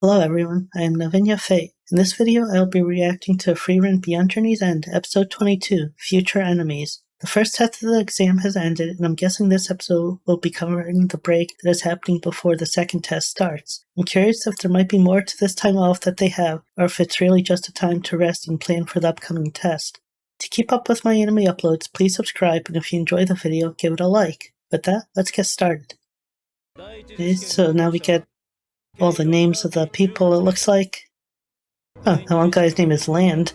Hello everyone, I am Navinia Fate. In this video, I will be reacting to Frieren Beyond Journey's End, Episode 22, Future Enemies. The first test of the exam has ended, and I'm guessing this episode will be covering the break that is happening before the second test starts. I'm curious if there might be more to this time off that they have, or if it's really just a time to rest and plan for the upcoming test. To keep up with my anime uploads, please subscribe, and if you enjoy the video, give it a like. With that, let's get started. Okay, so now we get all the names of the people, it looks like. Oh, that one guy's name is Land.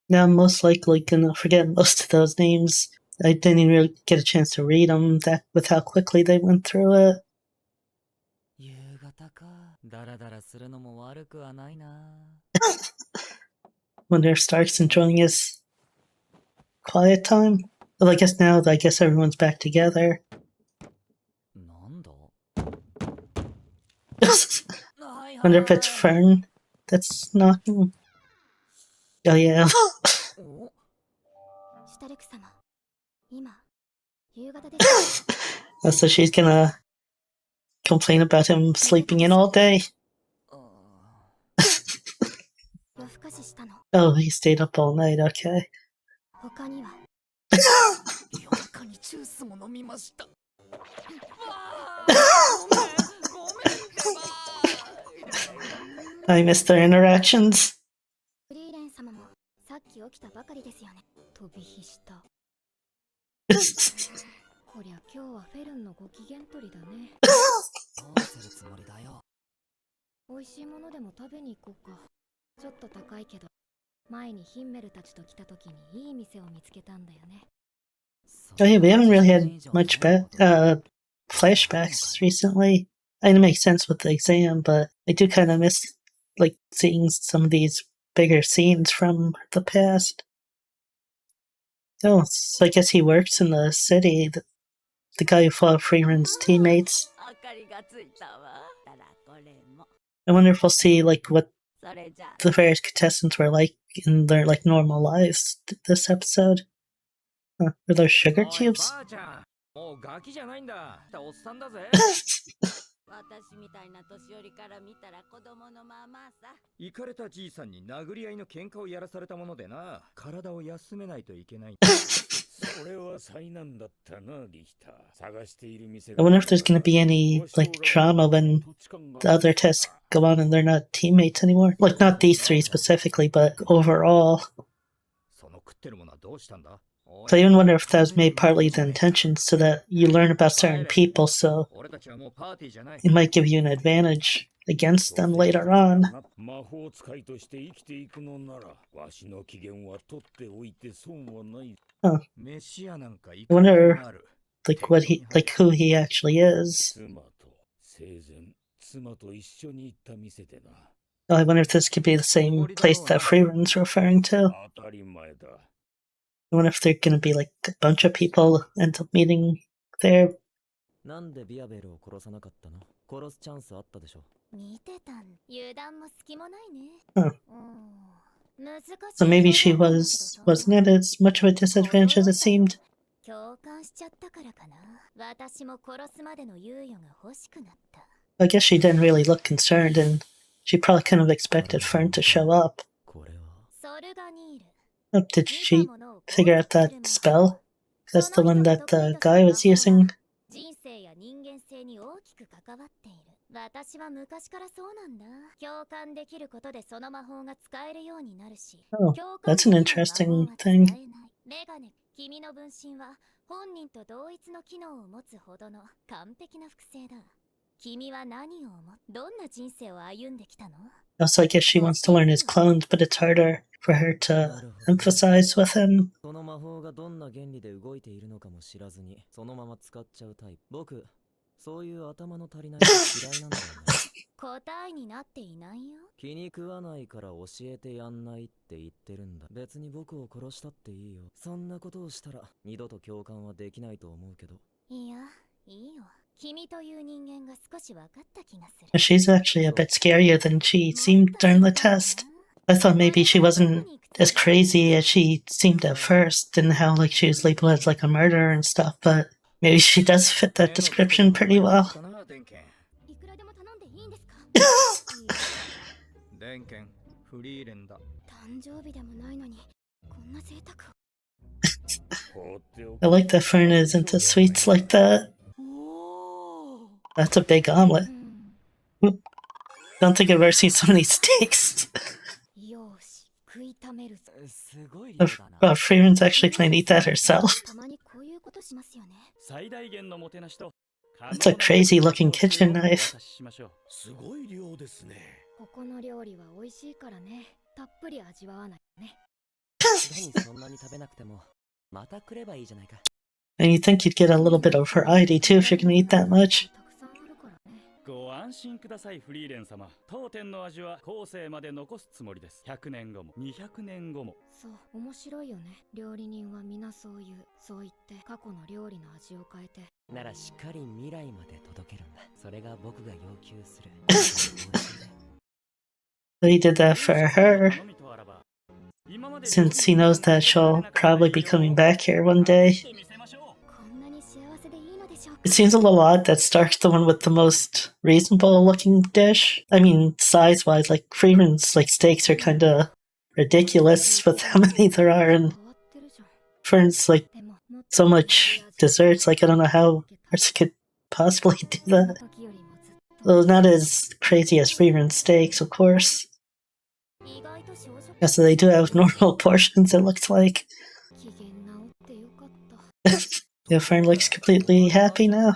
Now I'm most likely gonna forget most of those names. I didn't even really get a chance to read them with how quickly they went through it. Wonder if Stark's enjoying his quiet time. Well, I guess now, everyone's back together. Wonder if it's Fern that's knocking. Oh yeah. Oh, so she's gonna complain about him sleeping in all day. Oh, he stayed up all night, okay. I missed their interactions. Oh yeah, we haven't really had much flashbacks recently. I know it makes sense with the exam, but I do kind of miss seeing some of these bigger scenes from the past. Oh, so I guess he works in the city, the guy who fought Frieren's teammates. I wonder if we'll see what the various contestants were like in their normal lives this episode. Were those sugar cubes? I wonder if there's gonna be any drama when the other tests go on and they're not teammates anymore. Not these three specifically, but overall. So I even wonder if that was made partly the intention so that you learn about certain people, so it might give you an advantage against them later on. Huh. I wonder who he actually is. Oh, I wonder if this could be the same place that Frieren's referring to. I wonder if they're gonna be a bunch of people end up meeting there. Huh. So maybe she wasn't at as much of a disadvantage as it seemed. I guess she didn't really look concerned, and she probably couldn't have expected Fern to show up. Oh, did she figure out that spell? That's the one that the guy was using. Oh, that's an interesting thing. Also, I guess she wants to learn his clones, but it's harder for her to emphasize with him. She's actually a bit scarier than she seemed during the test. I thought maybe she wasn't as crazy as she seemed at first, and how like she was labeled as like a murderer and stuff, but maybe she does fit that description pretty well. I like that Fern is into sweets like that. That's a big omelet. Don't think I've ever seen so many steaks. Frieren's actually planning to eat that herself. That's a crazy looking kitchen knife. And you'd think you'd get a little bit of variety too if you're gonna eat that much. But he did that for her, since he knows that she'll probably be coming back here one day. It seems a little odd that Stark's the one with the most reasonable looking dish. I mean, size-wise, like Frieren's like steaks are kinda ridiculous with how many there are, and Fern's like so much desserts, like I don't know how ours could possibly do that. Well, not as crazy as Frieren's steaks, of course. Yeah, so they do have normal portions, it looks like. Yeah, Fern looks completely happy now.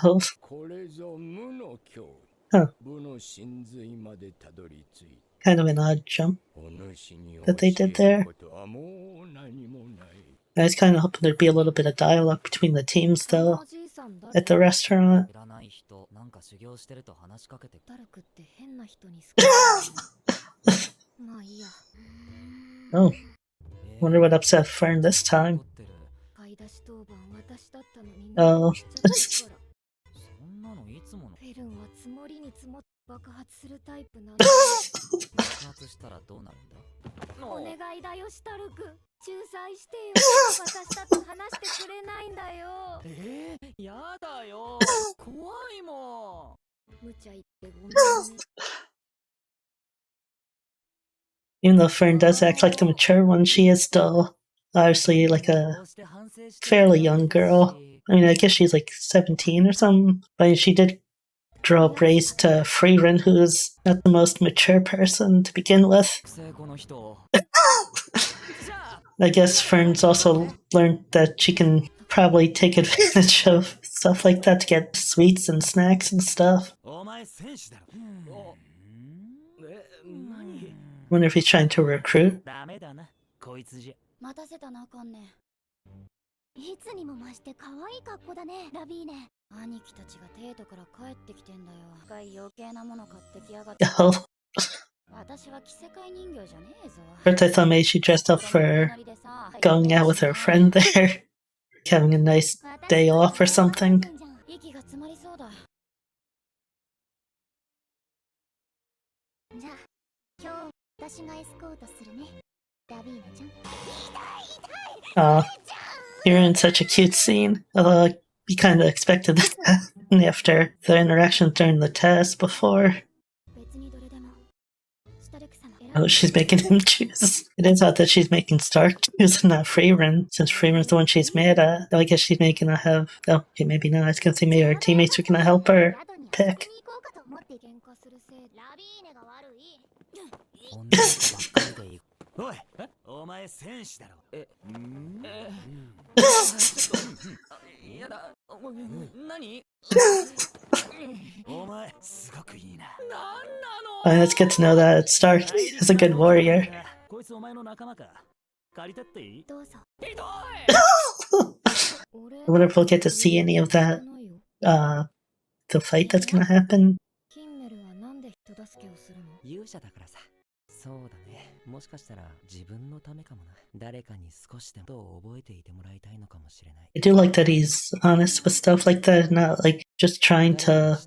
Oh. Huh. Kind of an odd jump that they did there. I was kind of hoping there'd be a little bit of dialogue between the teams, though, at the restaurant. Oh. Wonder what upset Fern this time. Oh. Even though Fern does act like the mature one, she is still obviously like a fairly young girl. I mean, I guess she's like 17 or something, but she did draw praise to Frieren, who is not the most mature person to begin with. I guess Fern's also learned that she can probably take advantage of stuff like that to get sweets and snacks and stuff. Wonder if he's trying to recruit. Oh. First I thought maybe she dressed up for going out with her friend there, having a nice day off or something. You're in such a cute scene. Although you kind of expected that after the interaction during the test before. Oh, she's making him choose. It is odd that she's making Stark choose and not Frieren, since Frieren's the one she's mad at. I guess she's making her have... Oh, okay, maybe not. I was gonna say maybe her teammates are gonna help her pick. It's good to know that Stark is a good warrior. I wonder if we'll get to see any of that, the fight that's gonna happen. I do like that he's honest with stuff like that, not like just trying to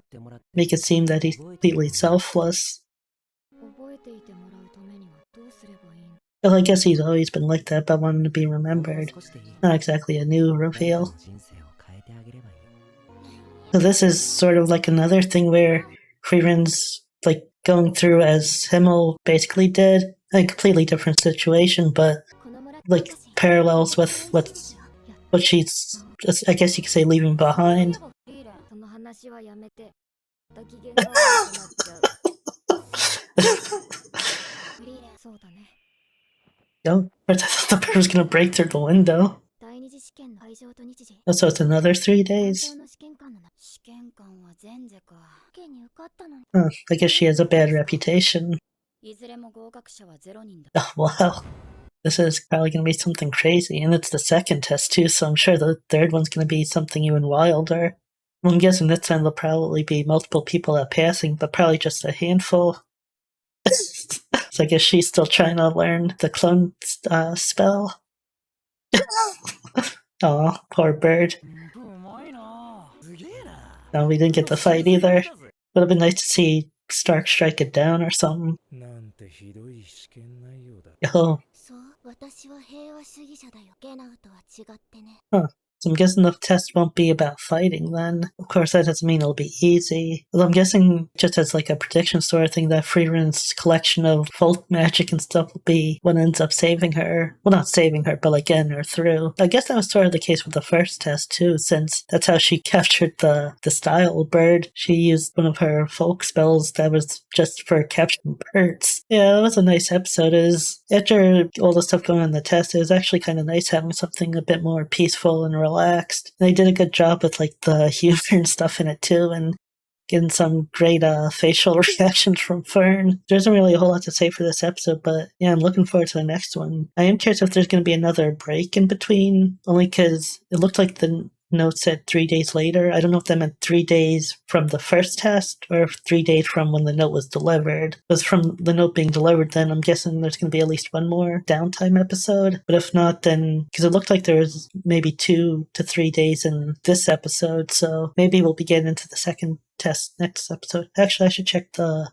make it seem that he's completely selfless. Well, I guess he's always been like that, but wanting to be remembered. Not exactly a new reveal. So this is sort of like another thing where Frieren's like going through as Himmel basically did. A completely different situation, but like parallels with what she's, I guess you could say, leaving behind. Yo, I thought the bird was gonna break through the window. Oh, so it's another 3 days. I guess she has a bad reputation. Oh, wow. This is probably going to be something crazy, and it's the second test too, so I'm sure the third one's going to be something even wilder. Well, I'm guessing this time there'll probably be multiple people at passing, but probably just a handful. So I guess she's still trying to learn the clone spell. Oh, poor bird. No, we didn't get the fight either. Would have been nice to see Stark strike it down or something. Oh. Huh. So I'm guessing the test won't be about fighting then. Of course, that doesn't mean it'll be easy. Although I'm guessing, just as like a prediction sort of thing, that Frieren's collection of folk magic and stuff will be what ends up saving her. Well, not saving her, but like getting her through. I guess that was sort of the case with the first test too, since that's how she captured the style bird. She used one of her folk spells that was just for capturing birds. Yeah, it was a nice episode. After all the stuff going on in the test, it was actually kind of nice having something a bit more peaceful and relaxed. And they did a good job with like the humor and stuff in it too, and getting some great facial reactions from Fern. There isn't really a whole lot to say for this episode, but yeah, I'm looking forward to the next one. I am curious if there's going to be another break in between, only because it looked like the note said 3 days later. I don't know if that meant 3 days from the first test or 3 days from when the note was delivered. If it was from the note being delivered, then I'm guessing there's going to be at least one more downtime episode. But if not, then, because it looked like there was maybe 2 to 3 days in this episode, so maybe we'll be getting into the second test next episode. Actually, I should check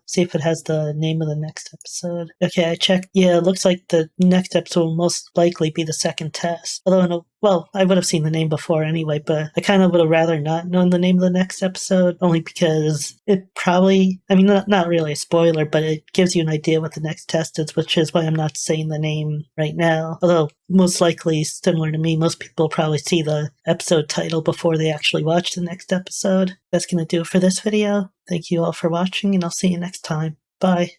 see if it has the name of the next episode. Okay, I checked. Yeah, it looks like the next episode will most likely be the second test. Although, well, I would have seen the name before anyway, but I kind of would have rather not known the name of the next episode, only because it probably, I mean, not really a spoiler, but it gives you an idea what the next test is, which is why I'm not saying the name right now. Although, most likely, similar to me, most people probably see the episode title before they actually watch the next episode. That's going to do it for this video. Thank you all for watching, and I'll see you next time. Bye.